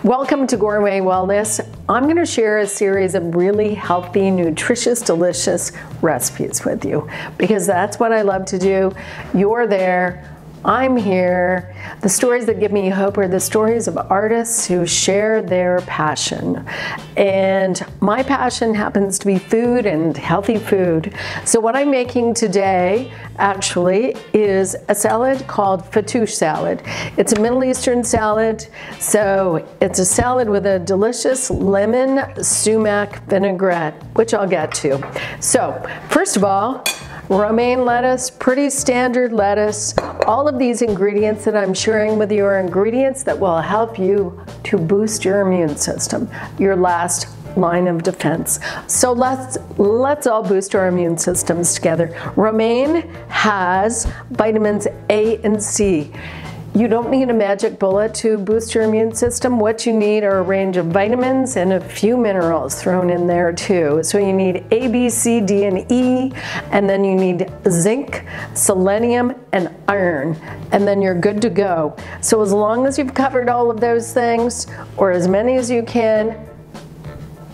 Welcome to Gourmet Wellness. I'm going to share a series of really healthy, nutritious, delicious recipes with you because that's what I love to do. You're there. I'm here. The stories that give me hope are the stories of artists who share their passion. And my passion happens to be food and healthy food. So what I'm making today actually is a salad called Fattoush salad. It's a Middle Eastern salad. So it's a salad with a delicious lemon sumac vinaigrette, which I'll get to. So first of all, romaine lettuce, pretty standard lettuce. All of these ingredients that I'm sharing with you are ingredients that will help you to boost your immune system, your last line of defense. So let's all boost our immune systems together. Romaine has vitamins A and C. You don't need a magic bullet to boost your immune system. What you need are a range of vitamins and a few minerals thrown in there too. So you need A, B, C, D, and E, and then you need zinc, selenium, and iron, and then you're good to go. So as long as you've covered all of those things, or as many as you can,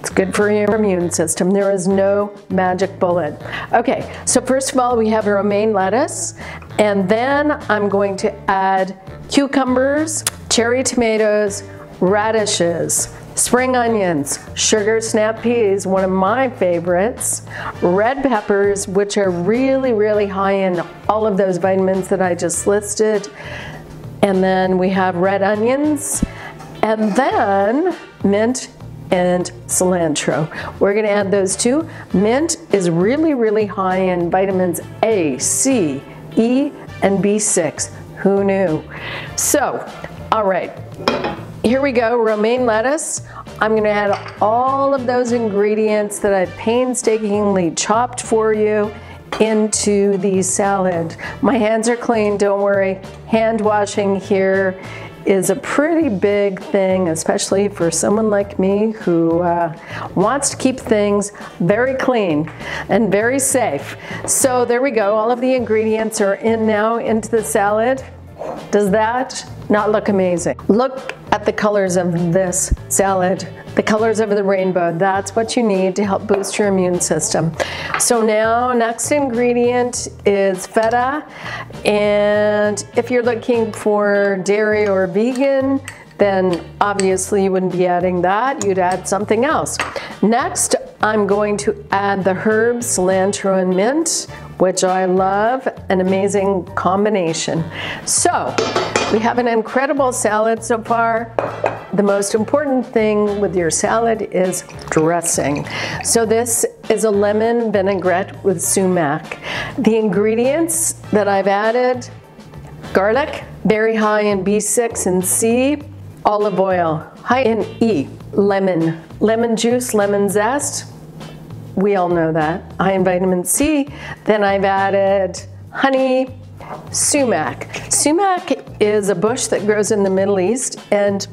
it's good for your immune system. There is no magic bullet. Okay, so first of all, we have romaine lettuce, and then I'm going to add cucumbers, cherry tomatoes, radishes, spring onions, sugar snap peas, one of my favorites, red peppers, which are really, really high in all of those vitamins that I just listed, and then we have red onions, and then mint and cilantro. We're going to add those two. Mint is really, really high in vitamins A, C, E, and B6. Who knew? So, all right, here we go, romaine lettuce. I'm going to add all of those ingredients that I've painstakingly chopped for you into the salad. My hands are clean, don't worry. Hand washing here is a pretty big thing, especially for someone like me who wants to keep things very clean and very safe. So there we go, all of the ingredients are in now into the salad. Does that not look amazing? Look at the colors of this salad, the colors of the rainbow. That's what you need to help boost your immune system. So now, next ingredient is feta. And if you're looking for dairy or vegan, then obviously you wouldn't be adding that. You'd add something else. Next, I'm going to add the herbs, cilantro and mint, which I love, an amazing combination. So, we have an incredible salad so far. The most important thing with your salad is dressing. So this is a lemon vinaigrette with sumac. The ingredients that I've added: garlic, very high in B6 and C, olive oil, high in E, lemon juice, lemon zest. We all know that. High in vitamin C. Then I've added honey, sumac. Sumac is a bush that grows in the Middle East, and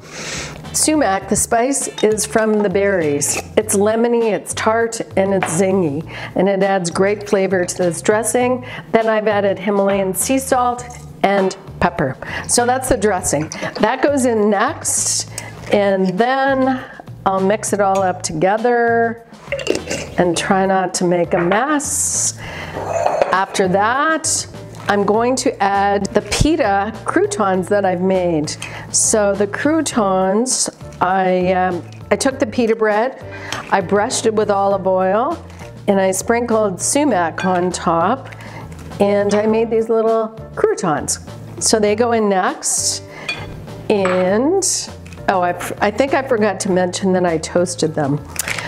sumac, the spice, is from the berries. It's lemony, it's tart, and it's zingy, and it adds great flavor to this dressing. Then I've added Himalayan sea salt and pepper. So that's the dressing. That goes in next, and then I'll mix it all up together and try not to make a mess. After that, I'm going to add the pita croutons that I've made. So the croutons, I took the pita bread, I brushed it with olive oil, and I sprinkled sumac on top, and I made these little croutons. So they go in next, and oh, I think I forgot to mention that I toasted them.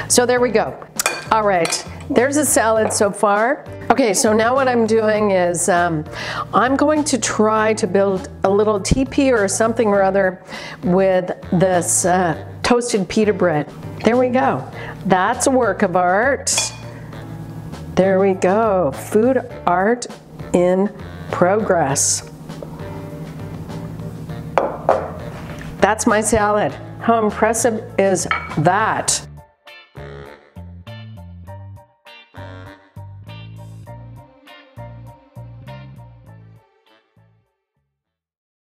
So there we go. All right, there's a salad so far. Okay, so now what I'm doing is I'm going to try to build a little teepee or something or other with this toasted pita bread. There we go. That's a work of art. There we go. Food art in progress. That's my salad. How impressive is that?